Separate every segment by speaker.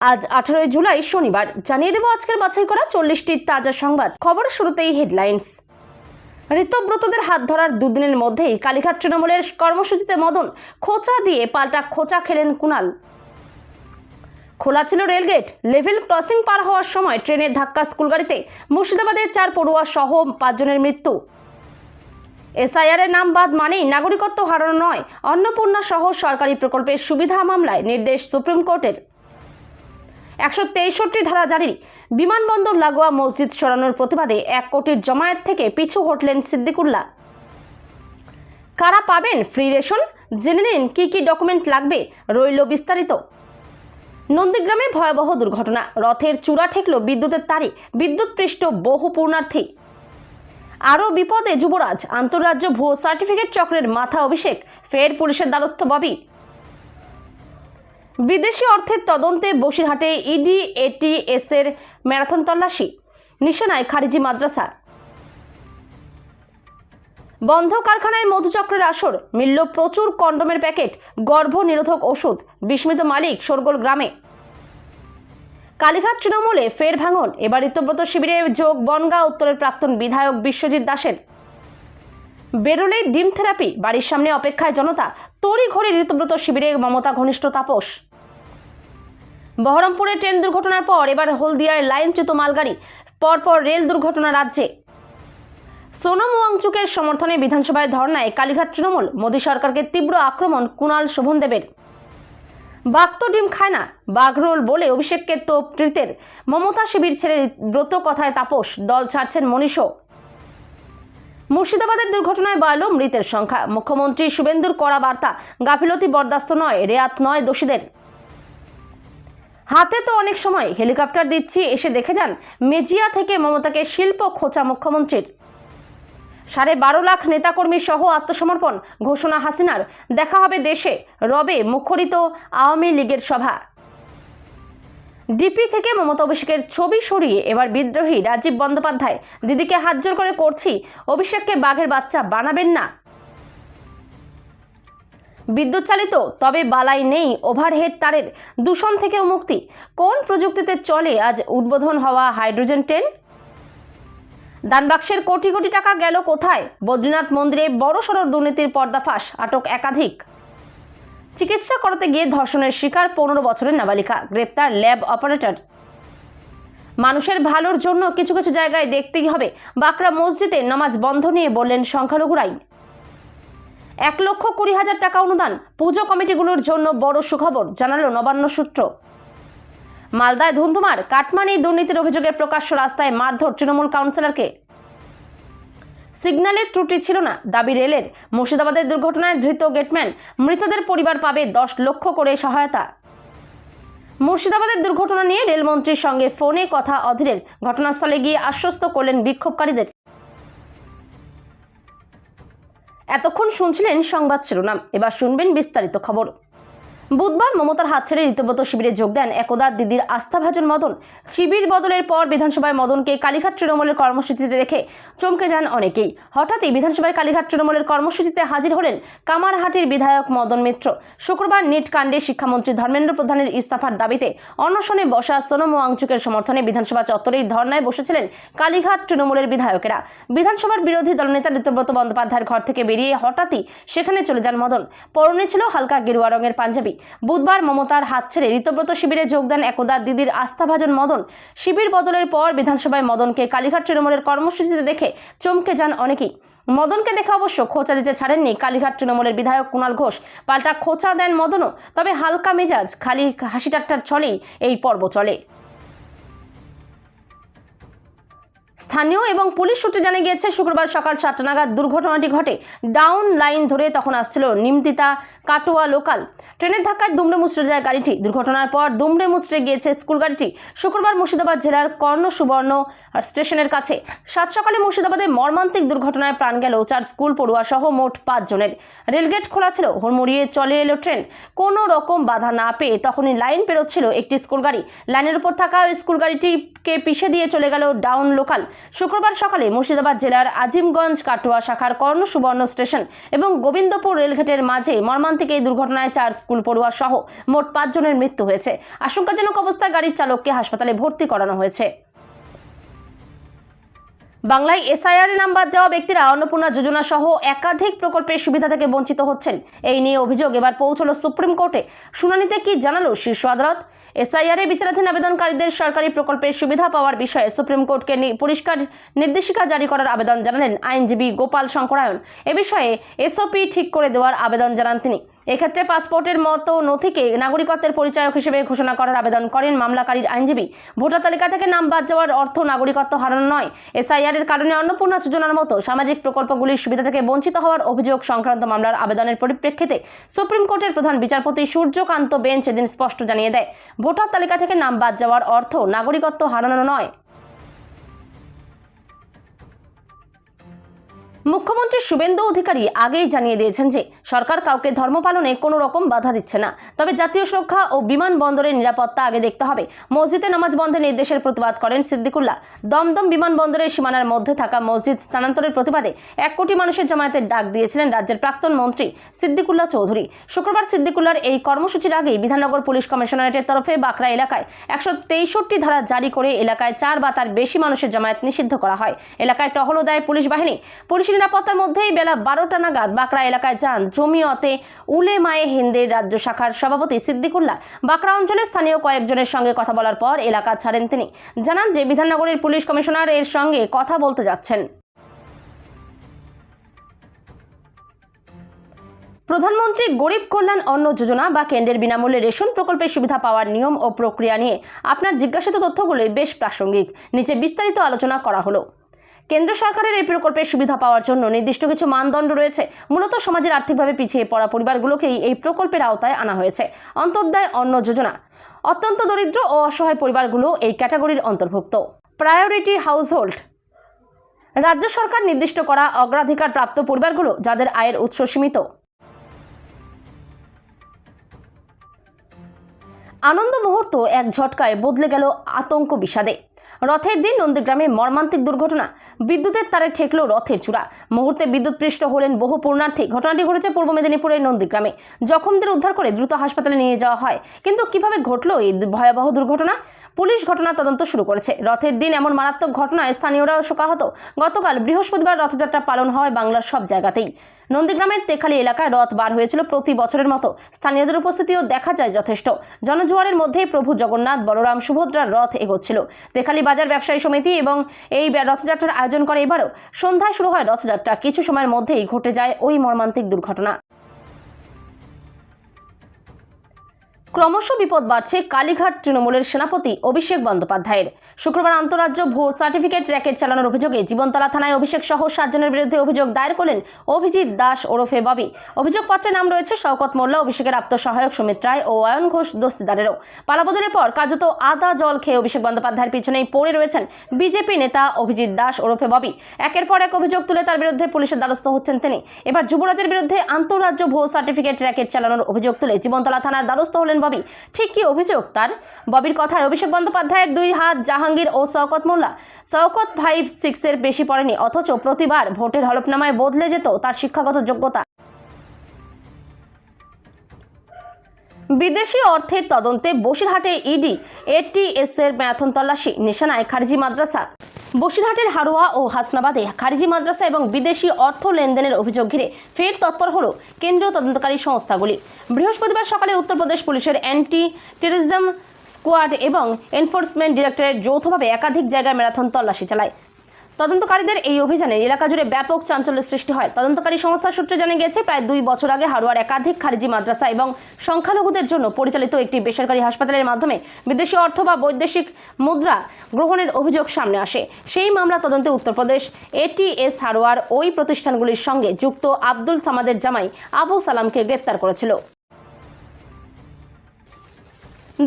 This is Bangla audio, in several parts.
Speaker 1: আজ 18 জুলাই শনিবার জানিয়ে দেব আজকের বাছাই করা 40টি তাজা সংবাদ। খবর শুরুতেই হেডলাইন্স। ঋতব্রতদের হাত ধরার দুদিনের মধ্যেই কালীঘাট তৃণমূলের কর্মসূচিতে মদন, খোঁচা দিয়ে পাল্টা খোঁচা খেলেন কুণাল। খোলা ছিল রেলগেট, লেভেল ক্রসিং পার হওয়ার সময় ট্রেনের ধাক্কা স্কুলগাড়িতে মুর্শিদাবাদের 4 পড়ুয়া সহ 5 জনের মৃত্যু। এসআইআর এর নাম বাদ মানেই নাগরিকত্ব হারানো নয়, অন্নপূর্ণা সহ সরকারি প্রকল্পের সুবিধা মামলায় নির্দেশ সুপ্রিম কোর্টের। 163 ধারা জারি, বিমানবন্দর লাগোয়া মসজিদ সরানোর প্রতিবাদে 1 কোটির জমায়েত থেকে পিছু হটলেন সিদ্দিকুল্লাহ। কারা পাবেন ফ্রি রেশন, জেনে নিন কি কি ডকুমেন্ট লাগবে, রইল বিস্তারিত। নন্দীগ্রামে ভয়াবহ দুর্ঘটনা, রথের চূড়া ঠেকল বিদ্যুতের তারে, বিদ্যুৎপৃষ্ট বহু পূর্ণার্থী। আরও বিপদে যুবরাজ, আন্তঃরাজ্য ভুয়ো সার্টিফিকেট চক্রের মাথা অভিষেক, ফের পুলিশের দ্বারস্থ ববি। বিদেশি অর্থের তদন্তে বসিরহাটে ইডি এটিএস এর ম্যারাথন তল্লাশি, নিশানায় খারিজি মাদ্রাসা। বন্ধ কারখানায় মধুচক্রের আসর, মিলল প্রচুর কন্ডোমের প্যাকেট, গর্ভ নিরোধক ওষুধ, বিস্মিত মালিক শোরগোল গ্রামে। কালীঘাট তৃণমূলে ফের ভাঙন, এবার ঋতব্রত শিবিরে যোগ বনগাঁ উত্তরের প্রাক্তন বিধায়ক বিশ্বজিৎ দাসের। বেরোলেই ডিম থেরাপি, বাড়ির সামনে অপেক্ষায় জনতা, তড়িঘড়ি ঋতব্রত শিবিরে মমতা ঘনিষ্ঠ তাপস। বহরমপুরে ট্রেন দুর্ঘটনার পর এবার হলদিয়ায় লাইনচ্যুত মালগাড়ি, পরপর রেল দুর্ঘটনা রাজ্যে। সোনম ওয়াংচুকের সমর্থনে বিধানসভায় ধর্নায় কালীঘাট তৃণমূল, মোদী সরকারকে তীব্র আক্রমণ কুণাল শোভনদেবের। বাঘ তো ডিম খায় না, বাঘরোল বলে অভিষেককে তোপ ট্রিতের, মমতা শিবির ছেড়ে ব্রত কথায় তাপস, দল ছাড়ছেন মনীষও। মুর্শিদাবাদের দুর্ঘটনায় বাড়ল মৃতের সংখ্যা, মুখ্যমন্ত্রী শুভেন্দুর কড়া বার্তা, গাফিলতি বরদাস্ত নয়, রেয়াত নয় দোষীদের। হাতে তো অনেক সময়, হেলিকপ্টার দিচ্ছি এসে দেখে যান, মেজিয়া থেকে মমতাকে শিল্প খোঁচা মুখ্যমন্ত্রীর। 12.5 লাখ নেতাকর্মী সহ আত্মসমর্পণ, ঘোষণা হাসিনার, দেখা হবে দেশে, রবে মুখরিত আওয়ামী লীগের সভা। ডিপি থেকে মমতা অভিষেকের ছবি সরিয়ে এবার বিদ্রোহী রাজীব বন্দ্যোপাধ্যায়, দিদিকে হাত জোর করে করছি, অভিষেককে বাঘের বাচ্চা বানাবেন না। বিদ্যুৎ চালিত তবে বালাই নেই ওভারহেড তারের, দূষণ থেকেও মুক্তি। কোন প্রযুক্তিতে চলে আজ উদ্বোধন হওয়া হাইড্রোজেন ট্রেন? দানবাক্সের কোটি কোটি টাকা গেল কোথায়? বদ্রীনাথ মন্দিরে বড়সড় দুর্নীতির পর্দাফাঁস, আটক একাধিক। চিকিৎসা করাতে গিয়ে ধর্ষণের শিকার 15 বছরের নাবালিকা, গ্রেপ্তার ল্যাব অপারেটর। মানুষের ভালোর জন্য কিছু কিছু জায়গায় দেখতেই হবে, বাঁকড়া মসজিদে নামাজ বন্ধ নিয়ে বললেন সংখ্যালঘুরাই। 1,20,000 টাকা অনুদান, পুজো কমিটিগুলোর জন্য বড় সুখবর, জানালো নবান্ন সূত্র। মালদায় ধুন্ধুমার, কাটমানি দুর্নীতির অভিযোগে প্রকাশ্য রাস্তায় মারধর তৃণমূল কাউন্সিলরকে। সিগন্যালের ত্রুটি ছিল না, দাবি রেলের। মুর্শিদাবাদের দুর্ঘটনায় ধৃত গেটম্যান, মৃতদের পরিবার পাবে 10 লক্ষ করে সহায়তা। মুর্শিদাবাদের দুর্ঘটনা নিয়ে রেলমন্ত্রীর সঙ্গে ফোনে কথা অধীরের, ঘটনাস্থলে গিয়ে আশ্বস্ত করলেন বিক্ষোভকারীদের। এতক্ষণ শুনছিলেন সংবাদ শিরোনাম, এবার শুনবেন বিস্তারিত খবর। বুধবার মমতার হাত ছেড়ে ঋতব্রত শিবিরে যোগ দেন একদা দিদির আস্থাভাজন মদন। শিবির বদলের পর বিধানসভায় মদনকে কালীঘাট তৃণমূলের কর্মসূচিতে দেখে চমকে যান অনেকেই। হঠাৎই বিধানসভায় কালীঘাট তৃণমূলের কর্মসূচিতে হাজির হলেন কামারহাটির বিধায়ক মদন মিত্র। শুক্রবার নিট কাণ্ডে শিক্ষামন্ত্রী ধর্মেন্দ্র প্রধানের ইস্তফার দাবিতে অনশনে বসা সোনম ওয়াংচুকের সমর্থনে বিধানসভা চত্বরেই ধর্নায় বসেছিলেন কালীঘাট তৃণমূলের বিধায়কেরা। বিধানসভার বিরোধী দলনেতা ঋতব্রত বন্দ্যোপাধ্যায়ের ঘর থেকে বেরিয়ে হঠাৎই সেখানে চলে যান মদন। পরনে ছিল হালকা গেরুয়া রঙের পাঞ্জাবি। বুধবার মমতার হাত ছেড়ে ঋতব্রত শিবিরে যোগ দেন একদা দিদির আস্থাভাজন মদন। শিবির বদলের পর বিধানসভায় মদনকে কালীঘাট তৃণমূলের কর্মসূচিতে দেখে চমকে যান অনেকেই। মদনকে দেখে অবশ্য খোঁচা দিতে ছাড়েননি কালীঘাট তৃণমূলের বিধায়ক কুণাল ঘোষ, পাল্টা খোঁচা দেন মদনও। তবে হালকা মেজাজ, খালি হাসি ঠাট্টার ছলেই এই পর্ব চলে। স্থানীয় এবং পুলিশ সূত্রে জানা গিয়েছে, শুক্রবার সকাল 7টা নাগাদ দুর্ঘটনাটি ঘটে। ডাউন লাইন ধরে তখন আসছিল নিমতিতা কাটোয়া লোকাল। ট্রেনের ধাক্কায় দুমড়ে মুচড়ে যায় গাড়িটি। দুর্ঘটনার পর দুমড়ে মুচড়ে গিয়েছে স্কুল গাড়িটি। শুক্রবার মুর্শিদাবাদ জেলার কর্ণ সুবর্ণ স্টেশনের কাছে 7 সকালে মুর্শিদাবাদে মর্মান্তিক দুর্ঘটনায় প্রাণ গেল 4 স্কুল পড়ুয়া সহ মোট 5 জনের। রেলগেট খোলা ছিল, হুড়মুড়িয়ে চলে এলো ট্রেন। কোনো রকম বাধা না পেয়ে তখনই লাইন পেরোচ্ছিল একটি স্কুল গাড়ি। লাইনের উপর থাকা স্কুল গাড়িটিকে পিষে দিয়ে চলে গেল ডাউন লোকাল। শুক্রবার সকালে মুর্শিদাবাদ জেলার আজিমগঞ্জ কাটোয়া শাখার কর্ণ সুবর্ণ স্টেশন এবং গোবিন্দপুর রেলগেটের মাঝে মর্মান্তিক এই দুর্ঘটনায় 4 স্কুল পড়ুয়া সহ মোট 5 জনের মৃত্যু হয়েছে। আশঙ্কাজনক অবস্থায় গাড়ির চালককে হাসপাতালে ভর্তি করানো হয়েছে। বাংলায় এসআইআর নাম বাদ যাওয়া ব্যক্তিরা অন্নপূর্ণা যোজনা সহ একাধিক প্রকল্পের সুবিধা থেকে বঞ্চিত হচ্ছেন। এই নিয়ে অভিযোগ এবার পৌঁছলো সুপ্রিম কোর্টে। শুনানিতে কি জানালো শীর্ষ আদালত? এসআইআর বিচারাধীন আবেদনকারীদের সরকারি প্রকল্পের সুবিধা পাওয়ার বিষয়ে সুপ্রিম কোর্টকে পরিষ্কার নির্দেশিকা জারি করার আবেদন জানালেন আইনজীবী গোপাল শঙ্করায়ন। এ বিষয়ে এসওপি ঠিক করে দেওয়ার আবেদন জানান তিনি। এক্ষেত্রে পাসপোর্টের মতো নথিকে নাগরিকত্বের পরিচায়ক হিসেবে ঘোষণা করার আবেদন করেন মামলাকারীর আইনজীবী। ভোটার তালিকা থেকে নাম বাদ যাওয়ার অর্থ নাগরিকত্ব হারানো নয়। এসআইআর এর কারণে অন্নপূর্ণা যোজনার মতো সামাজিক প্রকল্পগুলির সুবিধা থেকে বঞ্চিত হওয়ার অভিযোগ সংক্রান্ত মামলার আবেদনের পরিপ্রেক্ষিতে সুপ্রিম কোর্টের প্রধান বিচারপতি সূর্যকান্ত বেঞ্চ এদিন স্পষ্ট জানিয়ে দেয়, ভোটার তালিকা থেকে নাম বাদ যাওয়ার অর্থ নাগরিকত্ব হারানো নয়। মুখ্যমন্ত্রী শুভেন্দু অধিকারী আগেই জানিয়ে দিয়েছেন যে সরকার কাউকে ধর্ম পালনে কোনো রকম বাধা দিচ্ছে না, তবে জাতীয় সুরক্ষা ও বিমানবন্দরের নিরাপত্তা আগে দেখতে হবে। মসজিদে নামাজ বন্ধের নির্দেশের প্রতিবাদ করেন সিদ্দিকুল্লাহ। দমদম বিমানবন্দরের সীমানার মধ্যে থাকা মসজিদ স্থানান্তরের প্রতিবাদে 1 কোটি মানুষের জমায়েতের ডাক দিয়েছিলেন রাজ্যের প্রাক্তন মন্ত্রী সিদ্দিকুল্লাহ চৌধুরী। শুক্রবার সিদ্দিকুল্লাহর এই কর্মসূচির আগেই বিধাননগর পুলিশ কমিশনারেটের তরফে বাঁকড়া এলাকায় 163 ধারা জারি করে এলাকায় 4 বা তার বেশি মানুষের জমায়েত নিষিদ্ধ করা হয়। এলাকায় টহলও দেয় পুলিশ বাহিনী। পুলিশ নিরাপত্তার মধ্যেই বেলা 12টা নাগাদ বাঁকড়া এলাকায় যান জমিয়তে উলেমায়ে হিন্দের রাজ্য শাখার সভাপতি সিদ্দিকুল্লাহ। বাঁকড়া অঞ্চলের স্থানীয় কয়েকজনের সঙ্গে কথা বলার পর এলাকা ছাড়েন তিনি। জানান যে বিধাননগরের পুলিশ কমিশনার এর সঙ্গে কথা বলতে যাচ্ছেন। প্রধানমন্ত্রী গরিব কল্যাণ অন্ন যোজনা বা কেন্দ্রের বিনামূল্যে রেশন প্রকল্পের সুবিধা পাওয়ার নিয়ম ও প্রক্রিয়া নিয়ে আপনার জিজ্ঞাসিত তথ্যগুলি বেশ প্রাসঙ্গিক। নিচে বিস্তারিত আলোচনা করা হলো। কেন্দ্র সরকারের এই প্রকল্পের সুবিধা পাওয়ার জন্য নির্দিষ্ট কিছু মানদণ্ড রয়েছে। মূলত সমাজের আর্থিকভাবে পিছিয়ে পড়া পরিবারগুলোকেই এই প্রকল্পের আওতায় আনা হয়েছে। অন্তর্দায় অন্ন যোজনা অত্যন্ত দরিদ্র ও অসহায় পরিবারগুলো এই ক্যাটাগরির অন্তর্ভুক্ত। প্রায়োরিটি হাউসহোল্ড রাজ্য সরকার নির্দিষ্ট করা অগ্রাধিকার প্রাপ্ত পরিবারগুলো যাদের আয়ের উৎস সীমিত। আনন্দ মুহূর্ত এক ঝটকায় বদলে গেল আতঙ্ক বিষাদে। রথের দিন নন্দীগ্রামে মর্মান্তিক দুর্ঘটনা। বিদ্যুতের তারে ঠেকল রথের চূড়া। মুহূর্তে বিদ্যুৎপৃষ্ট হলেন বহু পুণ্যার্থী। ঘটনাটি ঘটেছে পূর্ব মেদিনীপুরের নন্দীগ্রামে। জখমদের উদ্ধার করে দ্রুত হাসপাতালে নিয়ে যাওয়া হয়। কিন্তু কিভাবে ঘটল এই ভয়াবহ দুর্ঘটনা? পুলিশ ঘটনার তদন্ত শুরু করেছে। রথের দিন এমন মারাত্মক ঘটনায় স্থানীয়রাও শোকাহত। গতকাল বৃহস্পতিবার রথযাত্রা পালন হয় বাংলার সব জায়গাতেই। নন্দীগ্রামের তেখালি এলাকায় রথ বার হয়েছিল প্রতি বছরের মতো। স্থানীয়দের উপস্থিতিও দেখা যায় যথেষ্ট। জনজোয়ারের মধ্যেই প্রভু জগন্নাথ, বলরাম, সুভদ্রার রথ এগোচ্ছিল। তেখালি বাজার ব্যবসায়ী সমিতি এবং এই রথযাত্রার আয়োজন করে এবারও। সন্ধ্যায় শুরু হয় রথযাত্রা। কিছু সময়ের মধ্যেই ঘটে যায় ওই মর্মান্তিক দুর্ঘটনা। ক্রমশ বিপদ বাড়ছে কালীঘাট তৃণমূলের সেনাপতি অভিষেক বন্দ্যোপাধ্যায়ের। শুক্রবার আন্তঃরাজ্য ভোট সার্টিফিকেট র্যাকেট চালানোর অভিযোগে জীবনতলা থানায় অভিষেক সহ 7 জনের বিরুদ্ধে অভিযোগ দায়ের করলেন অভিজিৎ দাস ওরফে ববি। অভিযোগপত্রে নাম রয়েছে শওকত মোল্লা, অভিষেকের আত্মসহায়ক সুমিত রায় ও অয়ন ঘোষ দস্তিদারেরও। পালাবদলের পর কার্যত আদা জল খেয়ে অভিষেক বন্দ্যোপাধ্যায়ের পিছনেই পড়ে রয়েছেন বিজেপি নেতা অভিজিৎ দাস ওরফে ববি। একের পর এক অভিযোগ তুলে তার বিরুদ্ধে পুলিশের দ্বারস্থ হচ্ছেন তিনি। এবার যুবরাজের বিরুদ্ধে আন্তঃরাজ্য ভোট সার্টিফিকেট র্যাকেট চালানোর অভিযোগ তুলে জীবনতলা থানার দ্বারস্থ হলেন ববি। ঠিক কি অভিযোগ তার? ববির কথায় অভিষেক বন্দ্যোপাধ্যায়ের 2 হাত জাহাঙ্গীর ও শওকত মোল্লা। শওকত 5-6 বেশি পড়েনি, অথচ প্রতিবার ভোটের হলফনামায় বদলে যেত তার শিক্ষাগত যোগ্যতা। বিদেশি অর্থের তদন্তে বসিরহাটে ইডি এটিএস এর ম্যারাথন তল্লাশি। নিশানায় খারিজি মাদ্রাসা। বসিরহাটের হারোয়া ও হাসনাবাদে খারিজি মাদ্রাসা এবং বিদেশি অর্থ লেনদেনের অভিযোগ ঘিরে ফের তৎপর হল কেন্দ্রীয় তদন্তকারী সংস্থাগুলি। বৃহস্পতিবার সকালে উত্তরপ্রদেশ পুলিশের অ্যান্টি টেররিজম স্কোয়াড এবং এনফোর্সমেন্ট ডিরেক্টরেট যৌথভাবে একাধিক জায়গায় ম্যারাথন তল্লাশি চালায়। তদন্তকারীদের এই অভিযানে এলাকা জুড়ে ব্যাপক চাঞ্চল্যের সৃষ্টি হয়। তদন্তকারী সংস্থার সূত্রে জানা গেছে, প্রায় 2 বছর আগে হারোয়ার একাধিক খারিজি মাদ্রাসা এবং সংখ্যালঘুদের জন্য পরিচালিত একটি বেসরকারি হাসপাতালের মাধ্যমে বিদেশি অর্থ বা বৈদেশিক মুদ্রা গ্রহণের অভিযোগ সামনে আসে। সেই মামলা তদন্তে উত্তরপ্রদেশ এটিএস হারোয়ার ওই প্রতিষ্ঠানগুলির সঙ্গে যুক্ত আব্দুল সামাদের জামাই আবু সালামকে গ্রেপ্তার করেছিল।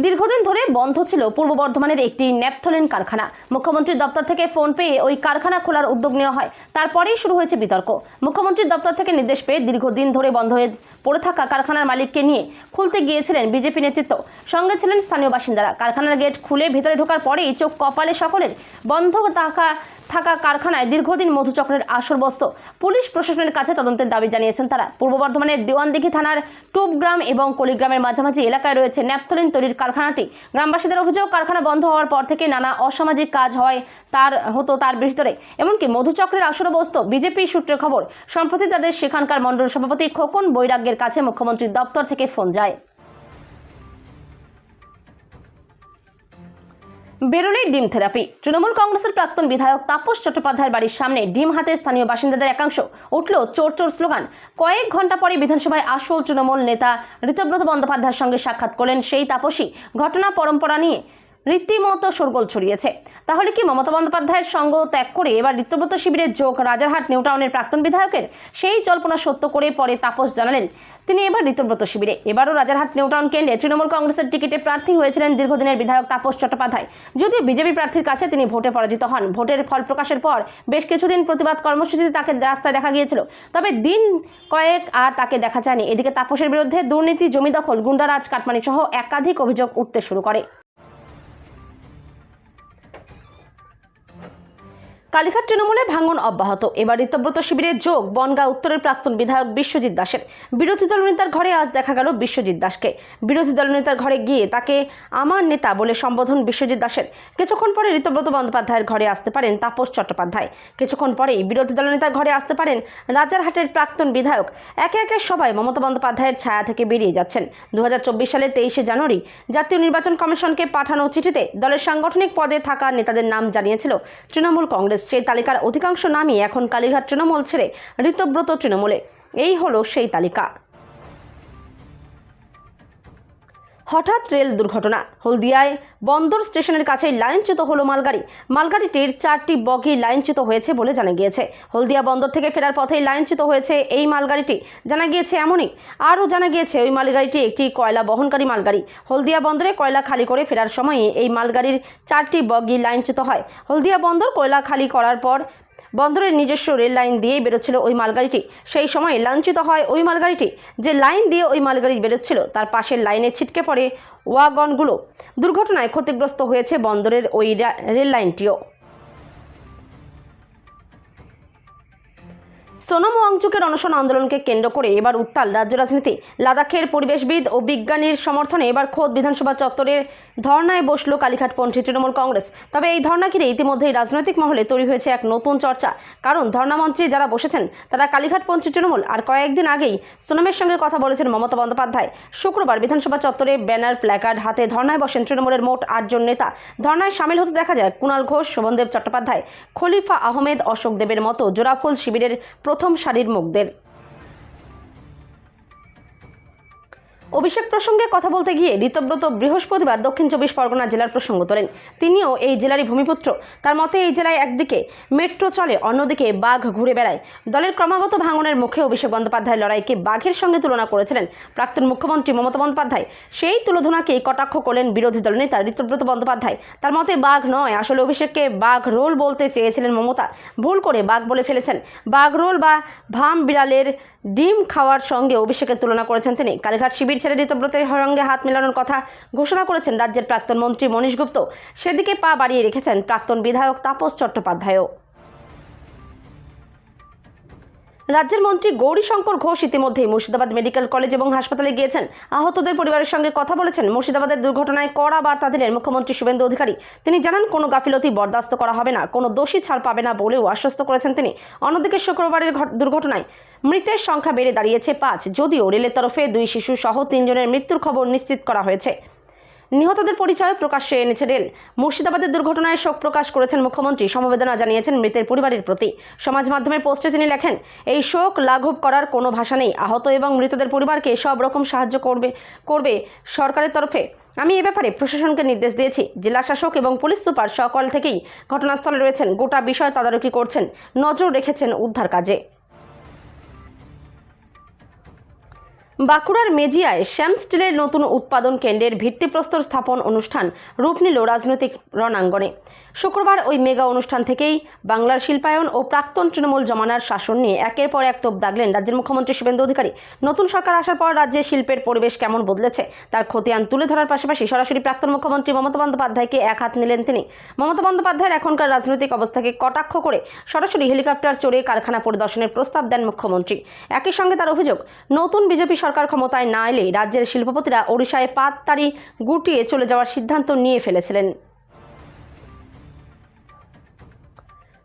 Speaker 1: দীর্ঘদিন ধরে বন্ধ ছিল পূর্ব বর্ধমানের একটি ন্যাপথলিন কারখানা। মুখ্যমন্ত্রীর দপ্তর থেকে ফোন পেয়ে ওই কারখানা খোলার উদ্যোগ নেওয়া হয়। তারপরেই শুরু হয়েছে বিতর্ক। মুখ্যমন্ত্রীর দপ্তর থেকে নির্দেশ পেয়ে দীর্ঘদিন ধরে বন্ধ হয়ে পড়ে থাকা কারখানার মালিককে নিয়ে খুলতে গিয়েছিলেন বিজেপি নেতৃত্ব, সঙ্গে ছিলেন স্থানীয় বাসিন্দারা। কারখানার গেট খুলে ভেতরে ঢোকার পরেই চোখ কপালে সকলের বন্ধ থাকা কারখানায় দীর্ঘদিন মধুচক্রের আসর বসত। পুলিশ প্রশাসনের কাছে তদন্তের দাবি জানিয়েছেন তারা। পূর্ব বর্ধমানের দেওয়ানদিঘি থানার টুপগ্রাম এবং কলিগ্রামের মাঝামাঝি এলাকায় রয়েছে ন্যাপথলিন তৈরির কারখানাটি। গ্রামবাসীদের অভিযোগ, কারখানা বন্ধ হওয়ার পর থেকে নানা অসামাজিক কাজ হয় তার ভিতরে, এমনকি মধুচক্রের আসর বসত। বিজেপি সূত্রে খবর, সম্প্রতি তাদের সেখানকার মণ্ডল সভাপতি খোকন বৈরাগ্যের কাছে মুখ্যমন্ত্রীর দপ্তর থেকে ফোন যায়। বেরোলেই ডিম থেরাপি। তৃণমূল কংগ্রেসের প্রাক্তন বিধায়ক তাপস চট্টোপাধ্যায়ের বাড়ির সামনে ডিম হাতে স্থানীয় বাসিন্দাদের একাংশ উঠল চোর চোর স্লোগান। কয়েক ঘন্টা পরে বিধানসভায় আসল তৃণমূল নেতা ঋতব্রত বন্দ্যোপাধ্যায়ের সঙ্গে সাক্ষাৎ করলেন সেই তাপসী। ঘটনা পরম্পরা নিয়ে রীতিমতো শোরগোল ছড়িয়েছে। তাহলে কি মমতা বন্দ্যোপাধ্যায়ের সঙ্গ ত্যাগ করে এবার ঋতব্রত শিবিরের যোগ রাজারহাট নিউ টাউনের প্রাক্তন বিধায়কের? সেই জল্পনা সত্য করে পরে তাপস জানালেন তিনি এবার ঋতব্রত শিবিরে। এবারও রাজারহাট নিউ টাউন কেন্দ্রে তৃণমূল কংগ্রেসের টিকিটে প্রার্থী হয়েছিলেন দীর্ঘদিনের বিধায়ক তাপস চট্টোপাধ্যায়। যদিও বিজেপি প্রার্থীর কাছে তিনি ভোটে পরাজিত হন। ভোটের ফল প্রকাশের পর বেশ কিছুদিন প্রতিবাদ কর্মসূচিতে তাকে রাস্তায় দেখা গিয়েছিল, তবে দিন কয়েক আর তাকে দেখা যায়নি। এদিকে তাপসের বিরুদ্ধে দুর্নীতি, জমি দখল, গুন্ডারাজ, কাটমানি সহ একাধিক অভিযোগ উঠতে শুরু করে। কালীঘাট তৃণমূলে ভাঙন অব্যাহত। এবার ঋতব্রত শিবিরের যোগ বনগাঁ উত্তরের প্রাক্তন বিধায়ক বিশ্বজিৎ দাসের। বিরোধী দলনেতার ঘরে আজ দেখা গেল বিশ্বজিৎ দাসকে। বিরোধী দলনেতার ঘরে গিয়ে তাকে আমার নেতা বলে সম্বোধন বিশ্বজিৎ দাসের। কিছুক্ষণ পরে ঋতব্রত বন্দ্যোপাধ্যায়ের ঘরে আসতে পারেন তাপস চট্টোপাধ্যায়। কিছুক্ষণ পরেই বিরোধী দলনেতার ঘরে আসতে পারেন রাজারহাটের প্রাক্তন বিধায়ক। একে একে সবাই মমতা বন্দ্যোপাধ্যায়ের ছায়া থেকে বেরিয়ে যাচ্ছেন। 2024 সালের 23শে জানুয়ারি জাতীয় নির্বাচন কমিশনকে পাঠানো চিঠিতে দলের সাংগঠনিক পদে থাকা নেতাদের নাম জানিয়েছিল তৃণমূল কংগ্রেস। সেই তালিকার অধিকাংশ নামই এখন কালীঘাট তৃণমূল ছেড়ে ঋতব্রত তৃণমূলে। এই হলো সেই তালিকা। হঠাৎ রেল দুর্ঘটনা। হলদিয়ায় বন্দর স্টেশনের কাছে লাইনচ্যুত হলো মালগাড়ি। মালগাড়িটির 4টি বগি লাইনচ্যুত হয়েছে বলে জানা গিয়েছে। হলদিয়া বন্দর থেকে ফেরার পথেই লাইনচ্যুত হয়েছে এই মালগাড়িটি, জানা গিয়েছে। এমনই আরও জানা গিয়েছে ওই মালগাড়িটি একটি কয়লা বহনকারী মালগাড়ি। হলদিয়া বন্দরে কয়লা খালি করে ফেরার সময়ে এই মালগাড়ির 4টি বগি লাইনচ্যুত হয়। হলদিয়া বন্দর কয়লা খালি করার পর বন্দরের নিজস্ব রেল লাইন দিয়েই বেরোচ্ছিল ওই মালগাড়িটি। সেই সময় লাইনচ্যুত হয় ওই মালগাড়িটি। যে লাইন দিয়ে ওই মালগাড়ি বেরোচ্ছিল তার পাশের লাইনে ছিটকে পড়ে ওয়াগনগুলো। দুর্ঘটনায় ক্ষতিগ্রস্ত হয়েছে বন্দরের ওই রেল লাইনটিও। সোনম ওয়াংচুকের অনশন আন্দোলনকে কেন্দ্র করে এবার উত্তাল রাজ্য রাজনীতি। লাদাখের পরিবেশবিদ ও বিজ্ঞানীর সমর্থনে এবার খোদ বিধানসভা চত্বরের ধর্নায় বসল কালীঘাটপন্থী তৃণমূল কংগ্রেস। তবে এই ধর্না ঘিরে ইতিমধ্যেই রাজনৈতিক মহলে তৈরি হয়েছে এক নতুন চর্চা। কারণ ধর্নামঞ্চে যারা বসেছেন তারা কালীঘাটপন্থী তৃণমূল। আর কয়েকদিন আগেই সোনমের সঙ্গে কথা বলেছেন মমতা বন্দ্যোপাধ্যায়। শুক্রবার বিধানসভা চত্বরে ব্যানার, প্ল্যাকার্ড হাতে ধর্নায় বসেন তৃণমূলের মোট 8 জন নেতা। ধর্নায় সামিল হতে দেখা যায় কুণাল ঘোষ, শোভনদেব চট্টোপাধ্যায়, খলিফা আহমেদ, অশোক দেবের মতো জোড়াফুল শিবিরের প্রথম সারির মুখদের। অভিষেক প্রসঙ্গে কথা বলতে গিয়ে ঋতব্রত বৃহস্পতিবার দক্ষিণ 24 পরগনা জেলার প্রসঙ্গ তোলেন। তিনিও এই জেলারই ভূমিপুত্র। তার মতে এই জেলায় একদিকে মেট্রো চলে, অন্যদিকে বাঘ ঘুরে বেড়ায়। দলের ক্রমাগত ভাঙনের মুখে অভিষেক বন্দ্যোপাধ্যায়ের লড়াইকে বাঘের সঙ্গে তুলনা করেছিলেন প্রাক্তন মুখ্যমন্ত্রী মমতা বন্দ্যোপাধ্যায়। সেই তুলনাকেই কটাক্ষ করলেন বিরোধী দলনেতা ঋতব্রত বন্দ্যোপাধ্যায়। তার মতে বাঘ নয়, আসলে অভিষেককে বাঘ রোল বলতে চেয়েছিলেন মমতা, ভুল করে বাঘ বলে ফেলেছেন। বাঘ রোল বা ভাম বিড়ালের ডিম খাওয়ার সঙ্গে অভিষেকের তুলনা করেছেন তিনি। কালীঘাট শিবির ছেড়ে ঋতব্রতের সঙ্গে হাত মেলানোর কথা ঘোষণা করেছেন রাজ্যের প্রাক্তন মন্ত্রী মনীশ গুপ্ত। সেদিকে পা বাড়িয়ে রেখেছেন প্রাক্তন বিধায়ক তাপস চট্টোপাধ্যায়ও। রাজ্যের মন্ত্রী গৌরীশঙ্কর ঘোষ ইতিমধ্যেই মুর্শিদাবাদ মেডিকেল কলেজ এবং হাসপাতালে গিয়েছেন। আহতদের পরিবারের সঙ্গে কথা বলেছেন। মুর্শিদাবাদের দুর্ঘটনায় কড়া বার্তা দিলেন মুখ্যমন্ত্রী শুভেন্দু অধিকারী। তিনি জানান, কোনো গাফিলতি বরদাস্ত করা হবে না, কোনো দোষী ছাড় পাবে না বলেও আশ্বস্ত করেছেন তিনি। অন্যদিকে শুক্রবারের দুর্ঘটনায় মৃতের সংখ্যা বেড়ে দাঁড়িয়েছে 5, যদিও রেলের তরফে 2 শিশু সহ 3 জনের মৃত্যুর খবর নিশ্চিত করা হয়েছে। নিহতদের পরিচয় প্রকাশ্যে এনেছে রেল। মুর্শিদাবাদের দুর্ঘটনায় শোক প্রকাশ করেছেন মুখ্যমন্ত্রী, সমবেদনা জানিয়েছেন মৃতের পরিবারের প্রতি। সমাজ মাধ্যমের পোস্টে তিনি লেখেন, এই শোক লাঘব করার কোনো ভাষা নেই। আহত এবং মৃতদের পরিবারকে সব রকম সাহায্য করবে সরকারের তরফে। আমি এ ব্যাপারে প্রশাসনকে নির্দেশ দিয়েছি। জেলা শাসক এবং পুলিশ সুপার সকাল থেকেই ঘটনাস্থলে রয়েছেন, গোটা বিষয় তদারকি করছেন, নজর রেখেছেন উদ্ধার কাজে। বাঁকুড়ার মেজিয়ায় শ্যাম স্টিলের নতুন উৎপাদন কেন্দ্রের ভিত্তিপ্রস্তর স্থাপন অনুষ্ঠান রূপ নিল রাজনৈতিক রণাঙ্গনে। শুক্রবার ওই মেগা অনুষ্ঠান থেকেই বাংলার শিল্পায়ন ও প্রাক্তন তৃণমূল জমানার শাসন নিয়ে একের পর এক তোপ দাগলেন রাজ্যের মুখ্যমন্ত্রী শুভেন্দু অধিকারী। নতুন সরকার আসার পর রাজ্যে শিল্পের পরিবেশ কেমন বদলেছে তার খতিয়ান তুলে ধরার পাশাপাশি সরাসরি প্রাক্তন মুখ্যমন্ত্রী মমতা বন্দ্যোপাধ্যায়কে এক হাত নিলেন তিনি। মমতা বন্দ্যোপাধ্যায়ের এখনকার রাজনৈতিক অবস্থাকে কটাক্ষ করে সরাসরি হেলিকপ্টার চড়ে কারখানা পরিদর্শনের প্রস্তাব দেন মুখ্যমন্ত্রী। একই সঙ্গে তার অভিযোগ, নতুন বিজেপি সরকার ক্ষমতায় না এলে রাজ্যের শিল্পপতিরা ওড়িশায় পাততাড়ি গুটিয়ে চলে যাওয়ার সিদ্ধান্ত নিয়ে ফেলেছিলেন।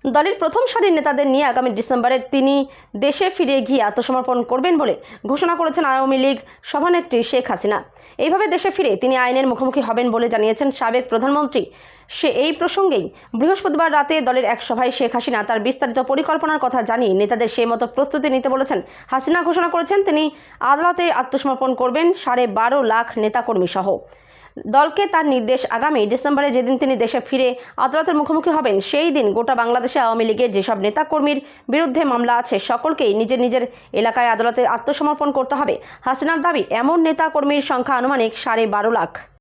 Speaker 1: দলের প্রথম সারির নেতাদের নিয়ে আগামী ডিসেম্বরে তিনি দেশে ফিরে গিয়ে আত্মসমর্পণ করবেন বলে ঘোষণা করেছেন আওয়ামী লীগ সভানেত্রী শেখ হাসিনা। এইভাবে দেশে ফিরে তিনি আইনের মুখোমুখি হবেন বলে জানিয়েছেন সাবেক প্রধানমন্ত্রী। এই প্রসঙ্গেই বৃহস্পতিবার রাতে দলের এক সভায় শেখ হাসিনা তার বিস্তারিত পরিকল্পনার কথা জানিয়ে নেতাদের সেই মতো প্রস্তুতি নিতে বলেছেন। হাসিনা ঘোষণা করেছেন তিনি আদালতে আত্মসমর্পণ করবেন 12.5 লাখ নেতাকর্মী সহ। দলকে তার নির্দেশ, আগামী ডিসেম্বরে যেদিন তিনি দেশে ফিরে আদালতের মুখোমুখি হবেন সেই দিন গোটা বাংলাদেশে আওয়ামী লীগের যেসব নেতাকর্মীর বিরুদ্ধে মামলা আছে সকলকেই নিজের নিজের এলাকায় আদালতে আত্মসমর্পণ করতে হবে। হাসিনার দাবি, এমন নেতাকর্মীর সংখ্যা আনুমানিক 12.5 লাখ।